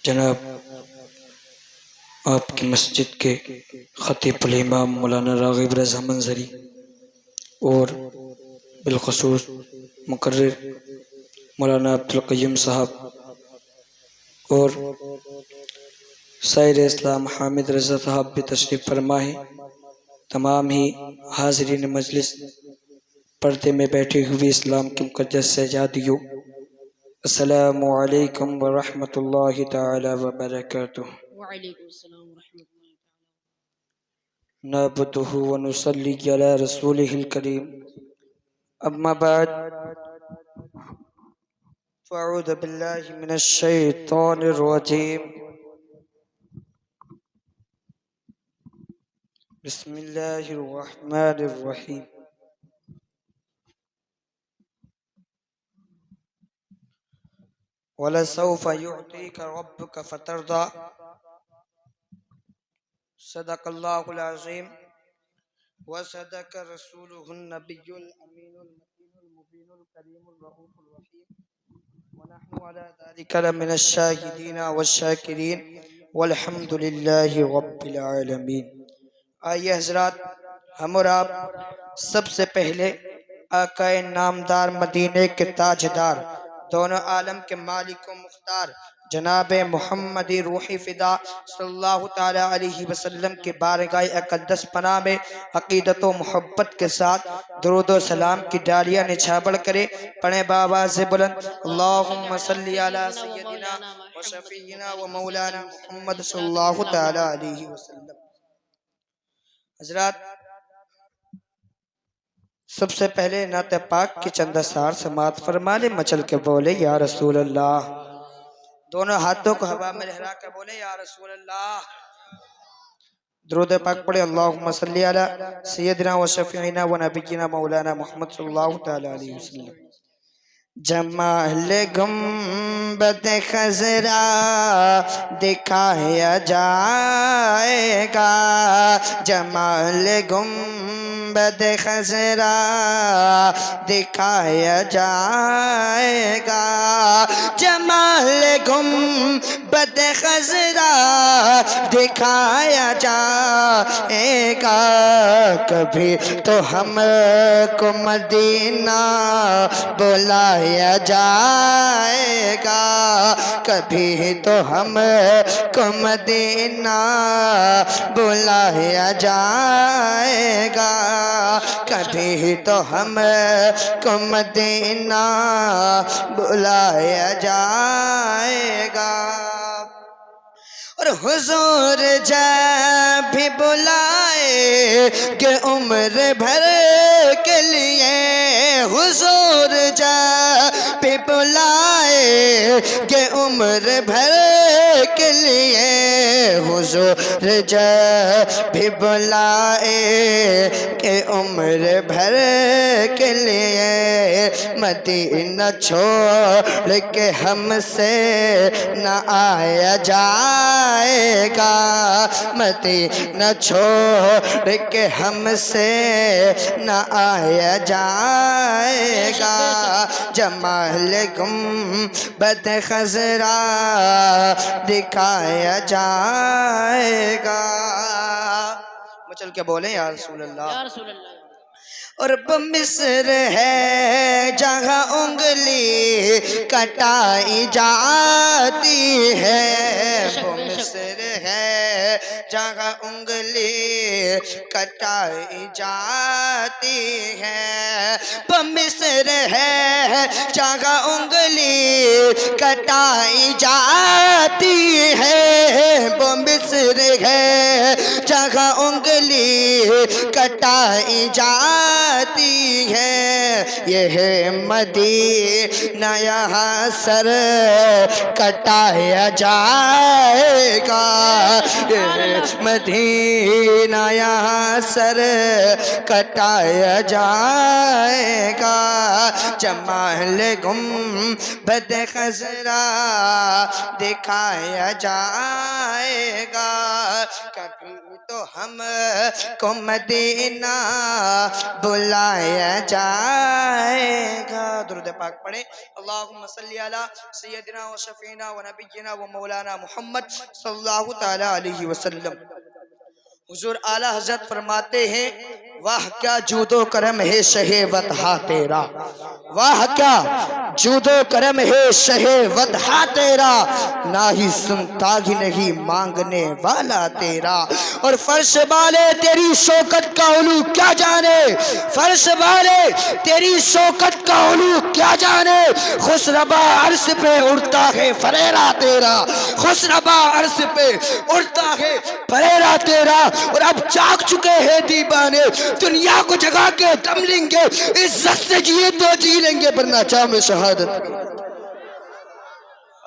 جناب آپ کی مسجد کے خطیب الامام مولانا راغب رضا منظری اور بالخصوص مقرر مولانا عبدالقیوم صاحب اور سائر اسلام حامد رضا صاحب بھی تشریف فرما ہے۔ تمام ہی حاضرین مجلس، پردے میں بیٹھی ہوئی اسلام کی مقدس سجادیوں، السلام علیکم ورحمۃ اللہ تعالی وبرکاتہ۔ وعلیکم السلام ورحمۃ اللہ تعالی۔ نعبدہ ونصلی علی رسولہ الکریم، اما بعد فاعوذ باللہ من الشیطان الرجیم، بسم اللہ الرحمن الرحیم۔ وَلَسَوْفَ يُعْطِيكَ رَبُّكَ فَتَرْضَىٰ، صدق اللہ العظیم وصدق رسولہ النبی الامین المتین المبین الکریم الرؤوف الرحیم، ونحن علی ذلک لمن الشاہدین والشاکرین والحمد للہ رب العالمین۔ آئیے حضرات، ہم اور آپ سب سے پہلے آقا نامدار، مدینے کے تاجدار، دونوں عالم کے مالک و مختار جناب محمد روح فدا صلی اللہ تعالی علیہ وسلم کے بارگاہ اقدس پناہ میں عقیدت و محبت کے ساتھ درود و سلام کی ڈالیاں نچھاور کرے پڑھیں بآواز بلند، اللہم صلی علی سیدنا و شفیعنا و مولانا محمد صلی اللہ تعالی علیہ وسلم۔ حضرات، سب سے پہلے نعت پاک کی چند اثار سماعت فرما لیں، مچل کے بولے یا رسول اللہ، دونوں ہاتھوں کو ہوا میں لہرا کر بولے یا رسول اللہ۔ درود پاک پڑھے، اللہم صلی علی سیدنا و شفیعنا و نبینا مولانا محمد صلی اللہ تعالی علیہ وسلم۔ جمال گنبد خضرا دکھایا جائے گا، جمال گنبد خضرا دکھایا جائے گا، جمال گنبد خضرا دکھایا جائے گا، کبھی تو ہم کو مدینہ بلایا جائے گا، کبھی تو ہم کو مدینہ بلایا جائے گا، کبھی تو ہم کو مدینہ بلایا جائے گا۔ اور حضور جب بھی بلائے کہ عمر بھر کے لیے، حضور جب بھی بلائے کہ عمر بھر کے لیے، حضور جب بھی بلائے کہ عمر بھر کے لیے، مدینہ چھوڑ کے ہم سے نہ آیا جائے گا، مدینہ چھوڑ کے ہم سے نہ آیا جائے گا، جمال گنبد خضرا دکھایا جائے گا۔ مچل کے بولیں یا رسول اللہ۔ یا رسول اللہ۔ اور مصر ہے جہاں انگلی کٹائی جاتی ہے، وہ مصر ہے جہاں انگلی کٹائی جاتی ہے، وہ مصر ہے جہاں انگلی کٹائی جاتی ہے، وہ مصر ہے جہاں انگلی کٹائی جاتی ہے، یہ ہے مدینہ یہاں سر کٹایا جائے گا، یہ ہے مدینہ یہاں سر کٹایا جائے گا، جمال گنبد خضرا دکھایا جائے گا، کبھی تو ہم کو مدینہ بلایا جائے گا۔ درود پاک پڑھیں۔ اللہم صلی علی سیدنا و شفینا و نبینا و مولانا محمد صلی اللہ تعالی علیہ وسلم۔ حضور اعلیٰ حضرت فرماتے ہیں واہ کیا جود و کرم ہے شہ وطحا تیرا، واہ کیا جود و کرم ہے شہ وطحا تیرا، نہ ہی سنتا ہی نہیں مانگنے والا تیرا، اور فرش والے تیری شوکت کا علو کیا جانے، فرش والے تیری شوکت کا علو کیا جانے، خسربا عرش پہ اڑتا ہے فریرا تیرا، خسربا عرش پہ اڑتا ہے فریرا تیرا، اور اب جاگ چکے ہیں دیوانے، دنیا کو جگا کے دم لیں گے، عزت سے جیے تو جی لیں گے ورنہ چاہم شہادت۔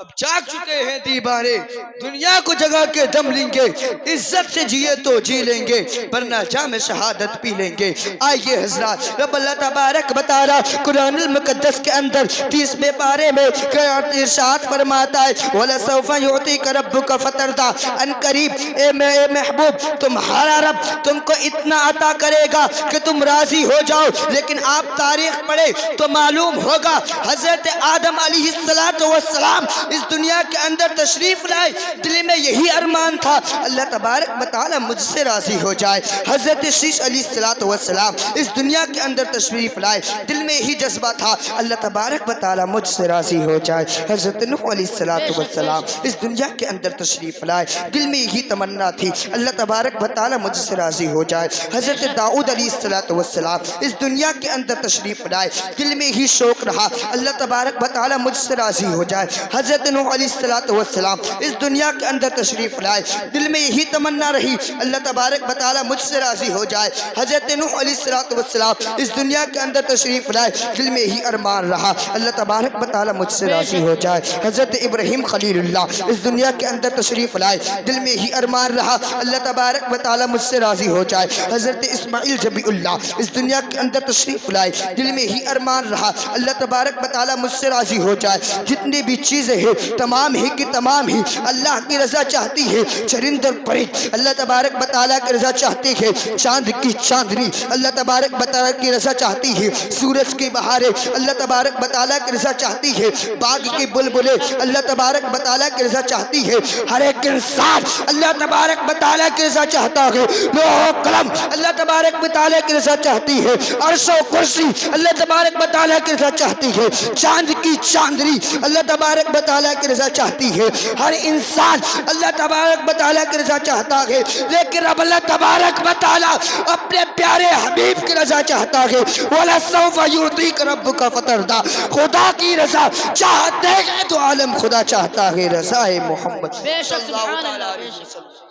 اب جاگ چکے ہیں دیوانے، دنیا کو جگا کے دم لیں گے، عزت سے جیے تو جی لیں گے ورنہ جام شہادت پی لیں گے۔ آئیے حضرات، رب اللہ تبارک بتا رہا قرآن المقدس کے اندر 30ویں پارے میں ارشاد فرماتا ہے وَلَسَوْفَ يُعْطِيكَ رَبُّكَ فَتَرْضَىٰ، ان قریب اے محبوب تمہارا رب تم کو اتنا عطا کرے گا کہ تم راضی ہو جاؤ۔ لیکن آپ تاریخ پڑھے تو معلوم ہوگا حضرت آدم علیہ السلام اس دنیا کے اندر تشریف لائے، دل میں یہی ارمان تھا اللہ تبارک و تعالی مجھ سے راضی ہو جائے۔ حضرت شیش علیہ السلام اس دنیا کے اندر تشریف لائے، دل میں یہی جذبہ تھا اللہ تبارک و تعالی مجھ سے راضی ہو جائے۔ حضرت نوح علیہ السلام اس دنیا کے اندر تشریف لائے، دل میں یہی تمنا تھی اللہ تبارک و تعالی مجھ سے راضی ہو جائے۔ حضرت داؤد علیہ السلام اس دنیا کے اندر تشریف لائے، دل میں یہی شوق رہا اللہ تبارک و تعالی مجھ سے راضی ہو جائے۔ حضرت نوح علیہ السلام اس دنیا کے اندر تشریف لائے، دل میں یہی تمنا رہی اللہ تبارک و تعالی مجھ سے راضی ہو جائے۔ حضرت نوح علیہ السلام اس دنیا کے اندر تشریف لائے، دل میں یہی ارمان رہا اللہ تبارک و تعالی مجھ سے راضی ہو جائے۔ حضرت ابراہیم خلیل اللہ اس دنیا کے اندر تشریف لائے، دل میں یہی ارمان رہا اللہ تبارک و تعالی مجھ سے راضی ہو جائے۔ حضرت اسماعیل جبی اللہ اس دنیا کے اندر تشریف لائے، دل میں یہی ارمان رہا اللہ تبارک و تعالی مجھ سے راضی ہو جائے۔ جتنی بھی چیزیں ہیں تمام ہی کی تمام ہی اللہ کی رضا چاہتی ہے، چرند اور پرند اللہ تبارک و تعالی کی رضا چاہتی ہے، چاند کی چاندنی اللہ تبارک و تعالی کی رضا چاہتی ہے، سورج کی بہاریں اللہ تبارک و تعالی کی رضا چاہتی ہے، باغ کی بلبلیں اللہ تبارک و تعالی کی رضا چاہتی ہے، ہر ایک انسان اللہ تبارک و تعالی کی رضا چاہتا ہے، لوح و قلم اللہ تبارک و تعالی کی رضا چاہتی ہے، عرش و کرسی اللہ تبارک و تعالی کی رضا چاہتی ہے، چاند کی چاندنی اللہ تبارک و تعالی کی رضا چاہتی ہے، ہر انسان اللہ تبارک و تعالی کی رضا چاہتا ہے، لیکن رب اللہ تبارک و تعالی اپنے پیارے حبیب کی رضا چاہتا ہے۔ وَلَسَوْفَ يُعْطِيكَ رَبُّكَ فَتَرْضَىٰ، خدا کی رضا چاہتے ہیں تو عالم خدا چاہتا ہے رضا محمد صلی اللہ علیہ وسلم،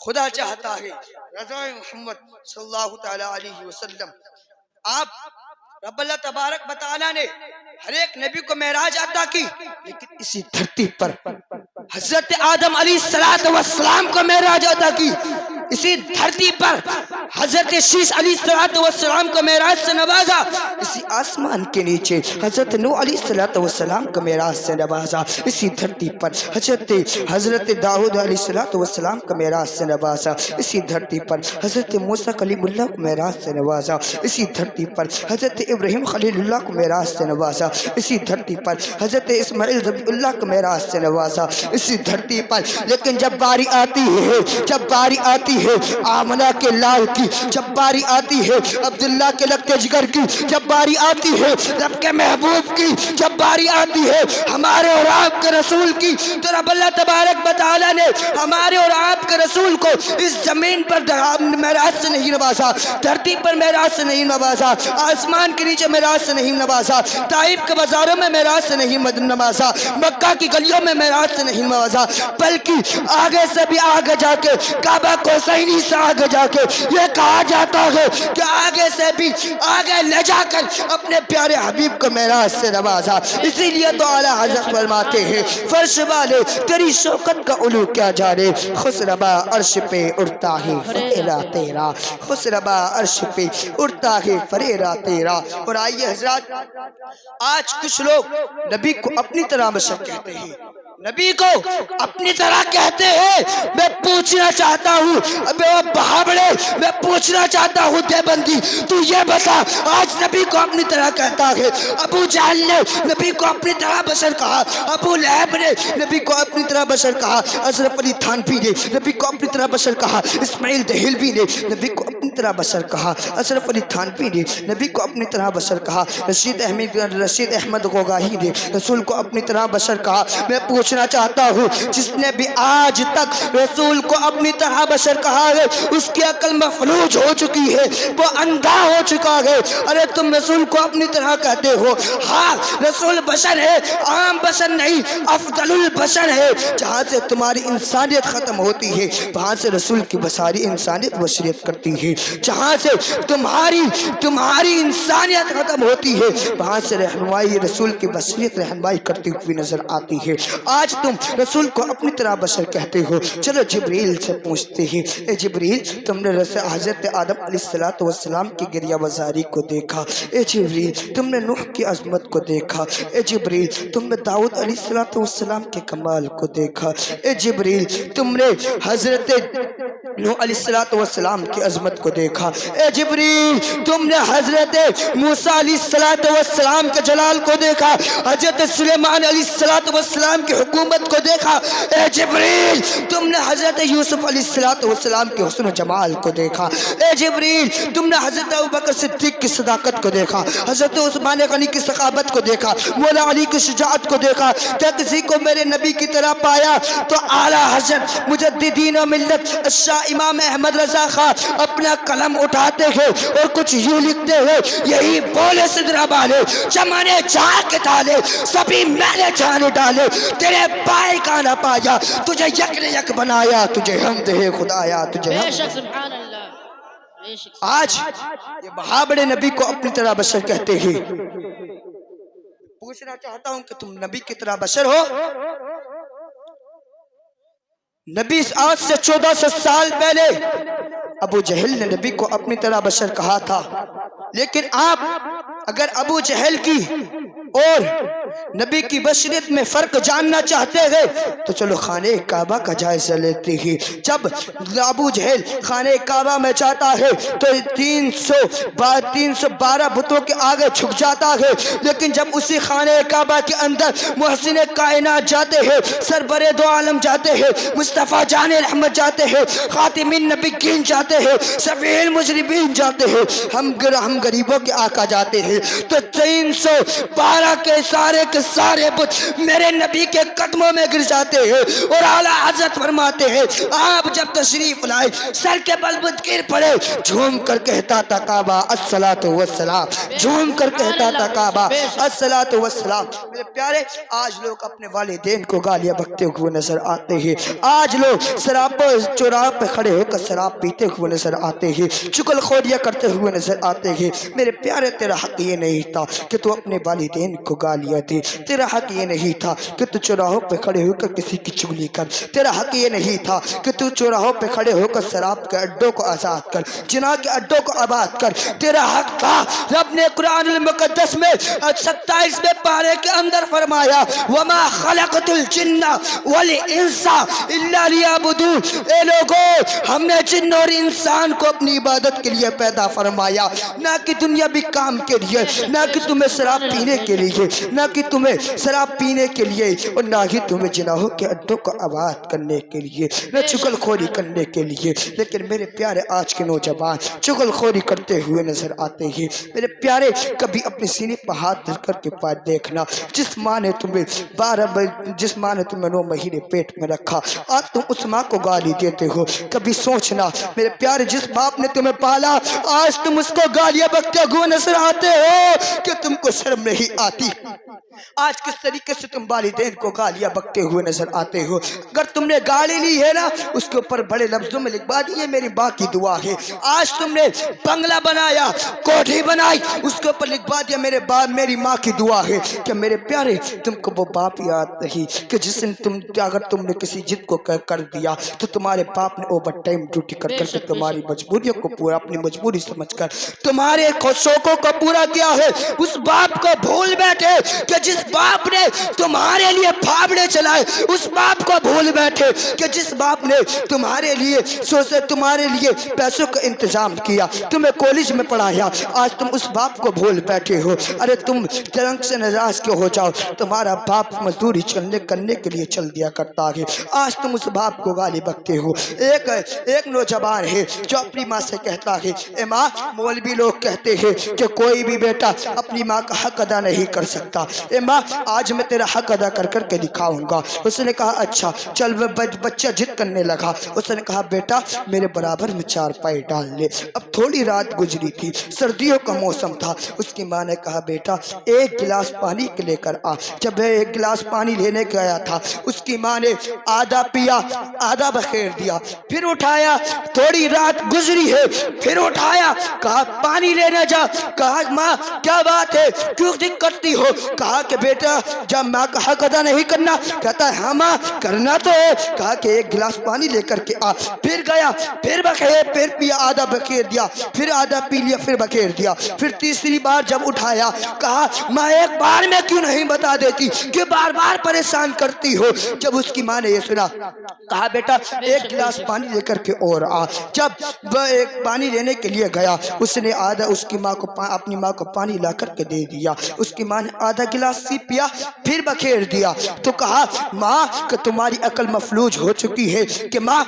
خدا چاہتا ہے رضا محمد صلی اللہ تعالی علیہ وسلم۔ آپ رب اللہ تبارک و تعالی نے ہر ایک نبی کو معراج عطا کی، لیکن اسی دھرتی پر حضرت آدم علیہ السلام کو معراج عطا کی، اسی دھرتی پر حضرت شیش علیہ السلام کو معراج سے نوازا، اسی آسمان کے نیچے حضرت نوح علیہ السلام کو معراج سے نوازا، اسی دھرتی پر حضرت داؤد علیہ السلام کو معراج سے نوازا، اسی دھرتی پر حضرت موسیٰ کلیم اللہ کو معراج سے نوازا، اسی دھرتی پر حضرت ابراہیم خلیل اللہ کو معراج سے نوازا، اسی دھرتی پر حضرت اسماعیل ذبی اللہ کو معراج سے نوازا، اسی دھرتی پر۔ لیکن جب باری آتی ہے آمنہ کے لال کی، جب باری آتی ہے عبداللہ کے لگتے جگر کی، جب باری آتی ہے رب کے محبوب کی، جب باری آتی ہے ہمارے اور آپ کے رسول کی، تو رب اللہ تبارک و تعالی نے ہمارے اور آپ کے رسول کو اس زمین پر معراج سے نہیں نوازا، دھرتی پر معراج سے نہیں نوازا، آسمان کے نیچے معراج سے نہیں نوازا، طائف کے بازاروں میں معراج سے نہیں نوازا، مکہ کی گلیوں میں معراج سے نہیں نوازا، بلکہ آگے سے بھی آگے جا کے کعبہ کو حسینی سے آگے جا کے یہ کہا جاتا ہے کہ آگے سے بھی آگے لے جا کر اپنے پیارے حبیب کو معراج سے نوازا. اسی لیے تو اعلیٰ حضرت فرماتے ہیں فرش والے تیری شوکت کا علو کیا جانے, خسربا عرش پہ اڑتا ہے فریرا تیرا, خسربا عرش پہ اڑتا ہے فریرا تیرا. اور آئیے حضرات, آج کچھ لوگ نبی کو اپنی طرح بشر کہتے ہیں, نبی کو اپنی طرح کہتے ہیں. میں پوچھنا چاہتا ہوں بہاوڑے, میں پوچھنا چاہتا ہوں دیوبندی, تو یہ بتا آج نبی کو اپنی طرح کہتا ہے. ابو جہل نے نبی کو اپنی طرح بشر کہا, ابو لہب نے نبی کو اپنی طرح بشر کہا, اشرف علی تھانوی نے نبی کو اپنی طرح بشر کہا, اسماعیل دہلوی نے نبی کو اپنی طرح بشر کہا, اشرف علی تھانوی نے نبی کو اپنی طرح بشر کہا, رشید احمد غوغاہی نے رسول کو اپنی طرح بشر کہا. میں پوچھنا چاہتا ہوں جس نے بھی آج تک رسول کو اپنی طرح بشر کہا ہے اس کی عقل مفلوج ہو چکی ہے, وہ اندھا ہو چکا ہے. ارے تم رسول کو اپنی طرح کہتے ہو, ہاں رسول بشر ہے, عام بشر نہیں, افضل البشر ہے. جہاں سے تمہاری انسانیت ختم ہوتی ہے وہاں سے رسول کی بساری انسانیت بشریت کرتی ہے. جہاں سے تمہاری انسانیت ختم ہوتی ہے وہاں سے رہنمائی رسول کی بشریت رہنمائی کرتی ہوئی نظر آتی ہے. آج تم رسول کو اپنی طرح بشر کہتے ہو. چلو جبریل سے پوچھتے ہیں, اے جبریل تم نے حضرت آدم علیہ السلام کی گریہ وزاری کو دیکھا, اے جبریل تم نے نوح کی عظمت کو دیکھا, اے جبریل تم نے داؤد علیہ السلام کے کمال کو دیکھا, اے جبریل تم نے حضرت نوح علیہ السلام کی عظمت کو دیکھا, اے جبریل تم نے حضرت موسیٰ علیہ السلام کے جلال کو دیکھا, حضرت سلیمان علیہ السلام کی حکومت کو دیکھا, اے جبریل تم نے حضرت یوسف علیہ السلام کے حسن و جمال کو دیکھا, اے جبریل تم نے حضرت ابوبکر صدیق کی صداقت کو دیکھا, حضرت عثمان غنی کی ثقافت کو دیکھا, مولا علی کی شجاعت کو دیکھا. کیا کسی کو میرے نبی کی طرح پایا؟ تو اعلیٰ حضرت مجددین و ملت شاہ امام احمد رضا خان اپنا قلم اٹھاتے ہیں اور کچھ یوں لکھتے ہیں, یہی بولے صدرہ والے چمانے جہاں کے تالے سبھی میں نے جانے ڈالے, تیرے پائے کا نہ پایا, تجھے یک نے یک بنایا, تجھے حمد ہے خدایا, تجھے بے شک سبحان اللہ. بے شک آج یہ بہاوڑے نبی کو اپنی طرح بشر کہتے ہیں. پوچھنا چاہتا ہوں کہ تم نبی کی طرح بشر ہو؟ نبی آج سے 1400 سال پہلے ابو جہل نے نبی کو اپنی طرح بشر کہا تھا, لیکن آپ اگر ابو جہل کی اور نبی کی بشریت میں فرق جاننا چاہتے ہیں تو چلو خانہ کعبہ کا جائزہ لیتے ہیں. جب ابو جہل خانہ کعبہ میں جاتا ہے تو 312 بتوں کے آگے جھک جاتا ہے, لیکن جب اسی خانہ کعبہ کے اندر محسن کائنات جاتے ہیں, سربر دو عالم جاتے ہیں, مصطفیٰ جان رحمت جاتے ہیں, خاتم النبیین جاتے ہیں, شفیع المذنبین جاتے ہیں, ہم غریبوں کے آقا جاتے ہیں, تو 312 کے سارے بت میرے نبی کے قدموں میں گر جاتے ہیں. اور اعلیٰ حضرت فرماتے ہیں آپ جب تشریف لائے سر کے بل بت گر پڑے, جھوم کر کہتا تھا کعبہ الصلاۃ والسلام, جھوم کر کہتا تھا کعبہ الصلاۃ والسلام. میرے پیارے آج لوگ اپنے والدین کو گالیاں بکتے ہوئے نظر آتے ہیں, آج لوگ شراب چوراہوں پہ کھڑے ہو کر شراب پیتے ہوئے نظر آتے ہیں, چغل خوریاں کرتے ہوئے نظر آتے ہیں. میرے پیارے تیرا حق یہ نہیں تھا کہ تو اپنے والدین کو گالیاں دے, تیرا حق یہ نہیں تھا کہ تو چوراہوں پہ کھڑے ہو کر کسی کی چغلی کر, تیرا حق یہ نہیں تھا کہ تو چوراہوں پہ کھڑے ہو کر شراب کے اڈوں کو آزاد کر, جناح کے اڈوں کو آباد کر. تیرا حق تھا. رب نے قرآن المقدس میں 27ویں پارے کے اندر فرمایا وما خلقت الجن والانس الا لیعبدون, اے لوگوں ہم نے جن اور انسان کو اپنی عبادت کے لیے پیدا فرمایا, نہ کہ دنیا بھی کام کے لیے, نہ کہ تمہیں شراب پینے کے لیے, نہ کہ تمہیں شراب پینے کے لیے, اور نہ ہی تمہیں جناحوں کے اڈوں کو آباد کرنے کے لیے, نہ چغل خوری کرنے کے لیے. لیکن میرے پیارے آج کے نوجوان چغل خوری کرتے ہوئے نظر آتے ہیں. میرے پیارے کبھی اپنے سینے پر ہاتھ دھر کر کے پاس دیکھنا, جس ماں نے تمہیں 9 مہینے پیٹ میں رکھا, آج تم اس ماں کو گالی دیتے ہو. کبھی سوچنا میرے پیارے جس باپ نے تمہیں پالا آج تم اس کو گالیاں بکتے ہوئے نظر آتے ہو کہ تم کو شرم نہیں آتی۔ آج کس طریقے سے تم والدین کو گالیاں بکتے ہوئے نظر آتے ہو۔ اگر تم نے گالی لی ہے نا، اس کے اوپر بڑے لفظوں میں لکھوا دی یہ میری ماں کی دعا ہے۔ آج تم نے بنگلہ بنایا، کوٹھی بنائی، اس کے اوپر لکھوا دیا میری ماں کی دعا ہے۔ کہ میرے پیارے تم کو وہ باپ یاد نہیں کہ جس دن اگر تم نے کسی جد کو کر دیا تو تمہارے باپ نے اوور ٹائم ڈیوٹی کر کر کے تمہاری مجبوریوں کو پورا اپنی مجبوری سمجھ کر تمہارے شوقوں کو پورا کیا ہے۔ اس باپ کو بھول بیٹھے کہ جس باپ نے تمہارے لیے پھاوڑے چلائے، اس باپ کو بھول بیٹھے کہ جس باپ نے تمہارے لیے پیسوں کا انتظام کیا، تمہیں کالج میں پڑھایا، آج تم اس باپ کو بھول بیٹھے ہو۔ ارے تم ترنگ سے ناراض کیوں ہو جاؤ، تمہارا باپ مزدوری کرنے کے لیے چل دیا کرتا ہے، آج تم اس باپ کو گالی بکتے ہو۔ ایک نوجوان ہے جو اپنی ماں سے کہتا ہے، اے ماں، مولوی لوگ کہتے ہیں کہ کوئی بھی بیٹا اپنی ماں کا حق ادا نہیں کر سکتا، اے ماں آج میں تیرا حق ادا کر کر کے دکھاؤں گا۔ اس نے کہا اچھا چل۔ بچہ ضد کرنے لگا، اس نے کہا بیٹا میرے برابر میں 4 پائی ڈال لے۔ اب تھوڑی رات گزری تھی، سردیوں کا موسم تھا، اس کی ماں نے کہا بیٹا 1 گلاس پانی کے لے کر آ۔ جب 1 گلاس پانی لینے گیا تھا، اس کی ماں نے آدھا پیا، آدھا بخیر دیا، پھر اٹھایا، تھوڑی رات گزری ہے، پھر اٹھایا، کہا پانی لینے جا۔ کہا ماں کیا بات ہے، کیوں ضد کرتی ہو؟ کہا کہ بیٹا جب ماں کا حق ادا نہیں کرنا؟ کہتا ہے ہاں ماں کرنا تو ہے۔ کہا کہ 1 گلاس پانی لے کر کے آ۔ پھر گیا، پھر بخیر، پھر پیا، آدھا بخیر دیا، پھر آدھا پی لیا، پھر بخیر دیا، پھر تیسری بار جب اٹھایا، کہا ماں ایک بار میں کیوں نہیں بتا دیتی کہ بار بار پریشان کرتی ہو؟ جب اس کی ماں نے یہ سنا، کہا بیٹا 1 گلاس پانی لے کر کے اور آ۔ جب وہ ایک پانی لینے کے لیے گیا، اس نے آدھا اپنی ماں کو پانی لا کر کے دے دیا۔ اس کی ماں نے آدھا گلاس سی پیا، پھر بخیر دیا، تو کہا ماں کہ تمہاری عقل مفلوج ہو چکی ہے، کہ ماں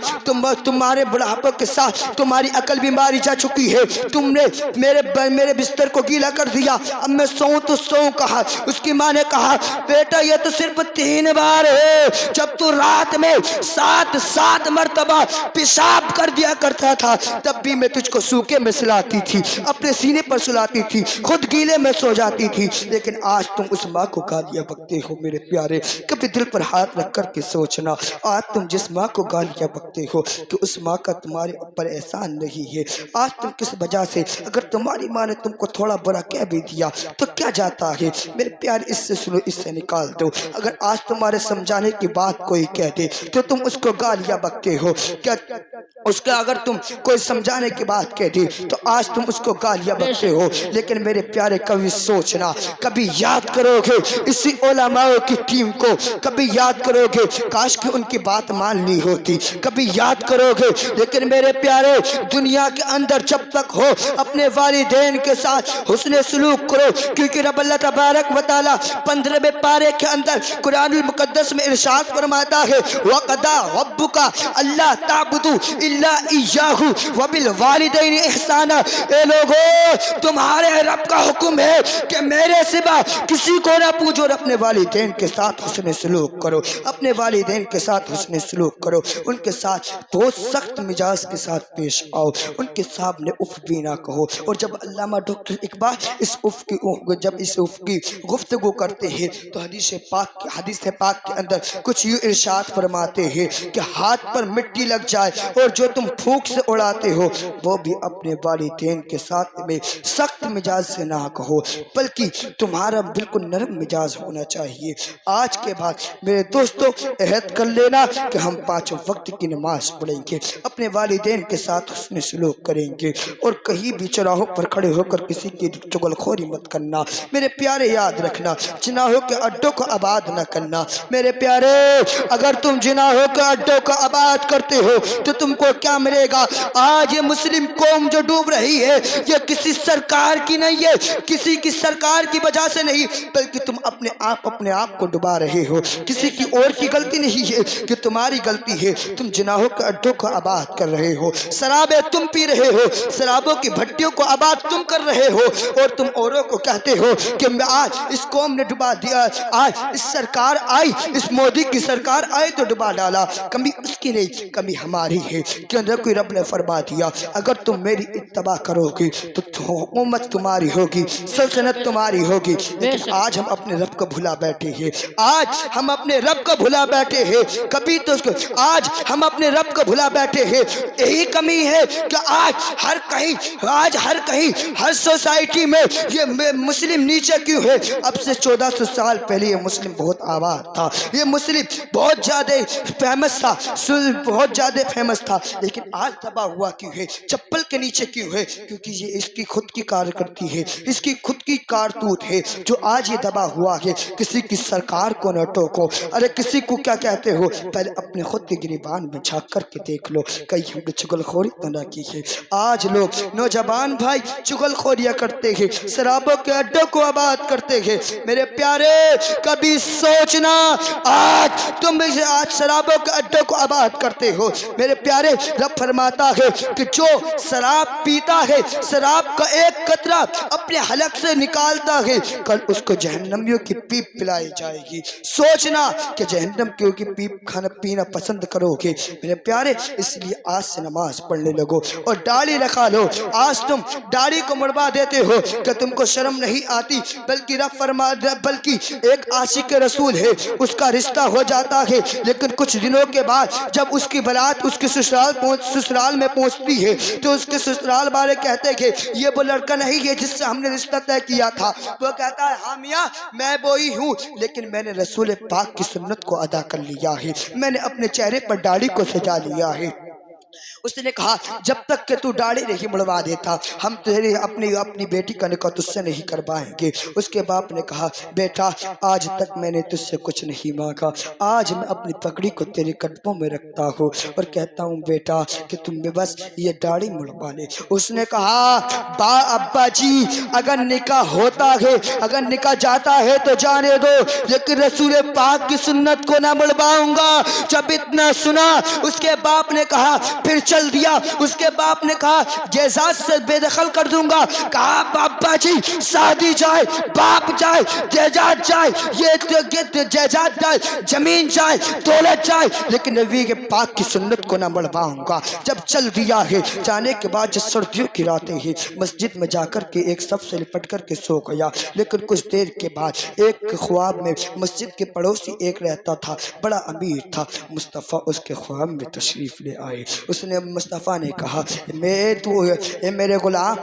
تمہارے بڑھاپے کے ساتھ تمہاری عقل بھی ماری جا چکی ہے، تم نے میرے بستر کو گیلا کر دیا، اب میں سوؤں تو سوؤں کہاں؟ اس کی ماں نے کہا بیٹا یہ تو صرف 3 بار ہے، جب تو رات میں 7 مرتبہ پیشاب کر دیا کرتا تھا تب بھی میں تجھ کو سوکھے میں سلاتی تھی، اپنے سینے پر سلاتی تھی، خود گیلے میں سو جاتی تھی، لیکن آج تم اس ماں کو گالیاں بکتے ہو۔ میرے پیارے کبھی دل پر ہاتھ رکھ کر کے سوچنا، آج تم جس ماں کو گالیاں بکتے ہو کہ اس ماں کا تمہارے اوپر احسان نہیں ہے، آج تم کس وجہ سے، اگر تمہاری ماں نے تم کو تھوڑا برا کہہ بھی دیا تو کیا جاتا ہے؟ میرے پیارے اس سے سنو، اس سے نکال دو۔ اگر آج تمہارے سمجھانے کی بات کوئی کہہ دے تو تم اس کو گالیاں بکتے ہو، کیا اس کا اگر تم کوئی سمجھانے کی بات کہہ دے تو آج تم اس کو گالیاں بکتے ہو۔ لیکن میرے پیارے کبھی سوچنا، کبھی یاد کرو گے اسی علماء کی ٹیم کو، کبھی یاد کرو گے کاش کہ ان کی بات مان لی ہوتی، کبھی یاد کرو گے۔ لیکن میرے پیارے دنیا کے اندر جب تک ہو اپنے والدین کے ساتھ حسن سلوک کرو، کیونکہ رب اللہ تبارک و تعالی 15ویں پارے کے اندر قرآن المقدس میں ارشاد فرماتا ہے وَقَضَىٰ رَبُّكَ أَلَّا تَعْبُدُوا إِلَّا إِيَّاهُ وَبِالْوَالِدَيْنِ إِحْسَانًا۔ اے لوگو تمہارے رب کا حکم ہے کہ میرے سوا کسی کو نہ پوجو اور اپنے والدین کے ساتھ حسن سلوک کرو، اپنے والدین کے ساتھ حسن سلوک کرو، ان کے ساتھ بہت سخت مزاج کے ساتھ پیش آؤ، ان کے سامنے اف بھی نہ کہو۔ اور جب علامہ ڈاکٹر اقبال اس اف کی گفتگو کرتے ہیں تو حدیث پاک کے اندر کچھ یوں ارشاد فرماتے ہیں کہ ہاتھ پر مٹی لگ جائے اور جو تم پھونک سے اڑاتے ہو وہ بھی اپنے والدین کے ساتھ میں سخت مزاج سے نہ کہو، بلکہ تمہارا بالکل نرم مزاج ہونا چاہیے۔ آج کے بعد میرے دوستو عہد کر لینا کہ ہم 5 وقت کی نماز پڑھیں گے، اپنے والدین کے ساتھ حسن سلوک کریں گے، اور کہیں بھی چراہوں پر کھڑے ہو کر کسی کی چغل خوری مت کرنا۔ میرے پیارے یاد رکھنا، جناحوں کے اڈوں کو آباد نہ کرنا۔ میرے پیارے اگر تم جناحوں کے اڈوں کو آباد کرتے ہو تو تم کو کیا ملے گا؟ آج یہ مسلم قوم جو ڈوب رہی ہے یہ کسی سرکار کی نہیں ہے، کسی کی سرکار کی وجہ سے نہیں، بلکہ تم اپنے آپ کو ڈبا رہے ہو، کسی کی اور کی غلطی نہیں ہے کہ تمہاری غلطی ہے، تم جناحوں کے اڈوں کو آباد کر رہے ہو، شرابیں تم پی رہے ہو، شرابوں کی بھٹیوں کو آباد تم کر رہے ہو، اور تم اوروں کو کہتے ہو کہ آج اس قوم نے ڈبا دیا، آج اس سرکار آئی، اس مودی کی سرکار آئی تو ڈبا ڈالا۔ کمی اس کی نہیں، کمی ہماری ہے کہ اندر کوئی رب نے فرما دیا اگر تم میری اتباع کرو گے تو حکومت تمہاری ہوگی، سلطنت تمہاری ہوگی، ہوگی، لیکن آج ہم اپنے رب کو بھلا بیٹھے ہیں، آج ہم اپنے رب کو بھلا بیٹھے ہیں، کبھی تو آج ہم اپنے رب کو بھلا بیٹھے ہیں۔ یہی کمی ہے کہ آج ہر کہیں ہر سوسائٹی میں یہ مسلم نیچے کیوں ہے؟ اب سے 1400 سال پہلے یہ مسلم بہت آباد تھا، یہ مسلم بہت زیادہ فیمس تھا، لیکن آج تباہ ہوا کیوں ہے؟ چپل کے نیچے کیوں ہے؟ کیونکہ یہ اس کی خود کی کارکردگی ہے، اس کی خود کی کارتوت ہے جو آج یہ تباہ ہوا ہے۔ کسی کی سرکار کو نہ ٹوکو، ارے کسی کو کیا کہتے ہو؟ پہلے اپنے خود کے گریبان میں جھانک کر کے دیکھ لو، کہیں ہم نے چغل خوری تو نہ کی ہے۔ آج لوگ نوجوان بھائی چغل خوریاں کرتے ہیں، شرابوں کے اڈوں کو آباد کرتے ہیں۔ میرے پیارے کبھی سوچنا، آج تم شرابوں کے اڈوں کو آباد کرتے ہو، میرے پیارے رب فرماتا ہے کہ جو شراب پیتا ہے، شراب کا ایک قطرہ اپنے حلق سے نکالتا ہے، کل اس کو جہنمیوں کی پیپ پلائی جائے گی۔ سوچنا کہ جہنم کیوں کی پیپ کھانا پینا پسند کرو گے؟ میرے پیارے اس لیے آج سے نماز پڑھنے لگو اور داڑھی رکھا لو۔ آج تم داڑھی کو مڑوا دیتے ہو کہ تم کو شرم نہیں آتی، بلکہ ایک عاشق رسول ہے، اس کا رشتہ ہو جاتا ہے، لیکن کچھ دنوں کے بعد جب اس کی برات اس کے سسرال میں پہنچتی ہے تو اس کے سسرال والے کہتے ہیں کہ یہ وہ لڑکا نہیں ہے جس سے ہم نے رشتہ طے کیا تھا۔ وہ کہتا ہے ہاں میاں میں وہی ہوں، لیکن میں نے رسول پاک کی سنت کو ادا کر لیا ہے، میں نے اپنے چہرے پر داڑھی کو سجا لیا ہے۔ اس نے کہا جب تک کہ تو داڑھی نہیں مڑوا دیتا ہم تیری اپنی بیٹی کا نکاح تجھ سے نہیں کروائیں گے۔ اس کے باپ نے کہا بیٹا آج تک میں نے تجھ سے کچھ نہیں مانگا، آج میں اپنی پگڑی کو تیرے قدموں میں رکھتا ہوں اور کہتا ہوں بیٹا کہ تم میں بس یہ داڑھی مڑوا لے۔ اس نے کہا ابا جی اگر نکاح ہوتا ہے، اگر نکاح جاتا ہے تو جانے دو، لیکن رسول پاک کی سنت کو نہ مڑواؤں گا۔ جب اتنا سنا اس کے باپ نے کہا پھر چل دیا۔ اس کے باپ نے کہا جائیداد سے بے دخل کر دوں گا۔ کہا ابا جی شادی جائے، باپ جائے، جائیداد جائے، یہ جائیداد جائے، زمین جائے، دولت جائے، لیکن نبی کے پاک کی سنت کو نہ مڑواؤں گا۔ جب چل دیا ہے، جانے کے بعد جب سردیوں کی راتیں ہیں، مسجد میں جا کر کے ایک صف سے لپٹ کر کے سو گیا، لیکن کچھ دیر کے بعد ایک خواب میں مسجد کے پڑوسی ایک رہتا تھا، بڑا امیر تھا، مصطفیٰ اس کے خواب میں تشریف لے آئے۔ اس نے مصطفیٰ نے کہا اے میرے غلام،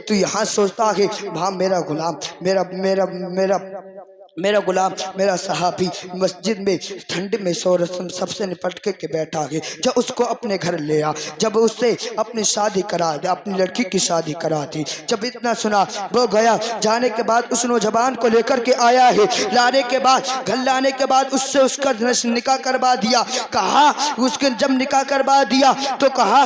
تو یہاں سوچتا ہے وہاں میرا غلام میرا غلام میرا صحابی مسجد میں ٹھنڈ میں سب سے نپٹ کے بیٹھا ہے۔ جب اس کو اپنے گھر لے آ، جب اس سے اپنی شادی کرا دے، اپنی لڑکی کی شادی کرا دی۔ جب اتنا سنا وہ گیا، جانے کے بعد اس نوجوان کو لے کر کے آیا ہے، لانے کے بعد گھر لانے کے بعد اس سے اس کا نکاح کروا دیا۔ کہا اس کے جب نکاح کروا دیا تو کہا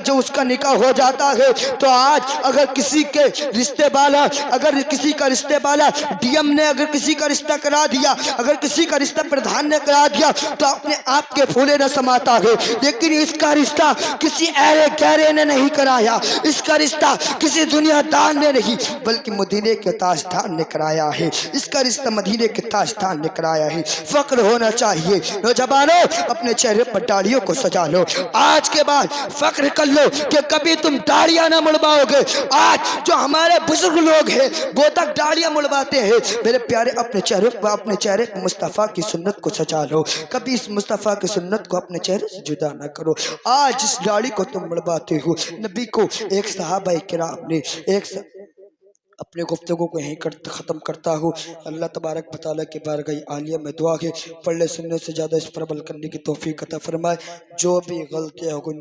جو اس کا نکاح ہو جاتا ہے تو آج اگر کسی کے رشتے والا، اگر کسی کا رشتے والا ڈی ایم نے اگر کسی کا رشتہ کرا دیا، اگر کسی کا رشتہ پردھان نے کرا دیا تو اپنے آپ کے پھولے نہ سماتا ہے، لیکن اس کا رشتہ کسی ایرے گہرے نے نہیں کرایا، اس کا رشتہ کسی دنیا دار نے نہیں بلکہ مدینے کے تاجدار نے کرایا ہے، اس کا رشتہ مدینے کے تاجدار نے کرایا ہے۔ فخر ہونا چاہیے نوجوانوں، اپنے چہرے پر داڑھیوں کو سجا لو، آج کے بعد فخر کر لو کہ کبھی تم داڑھیاں نہ مڑواؤ گے۔ آج جو ہمارے بزرگ لوگ ہیں وہ تک داڑھیاں مڑواتے ہیں، میرے پیارے اپنے چہرے پر مصطفیٰ کی سنت کو سجا لو، کبھی اس مصطفیٰ کی سنت کو اپنے چہرے سے جدا نہ کرو۔ آج اس داڑھی کو تم مڑواتے ہو، نبی کو ایک صحابہ کرام نے اپنے گفتگو کو یہیں ختم کرتا ہوں۔ اللہ تبارک و تعالیٰ کی بارگاہ عالیہ میں دعا ہے پڑھنے سننے سے زیادہ اس پر عمل کرنے کی توفیق عطا فرمائے۔ جو بھی غلطیاں ہو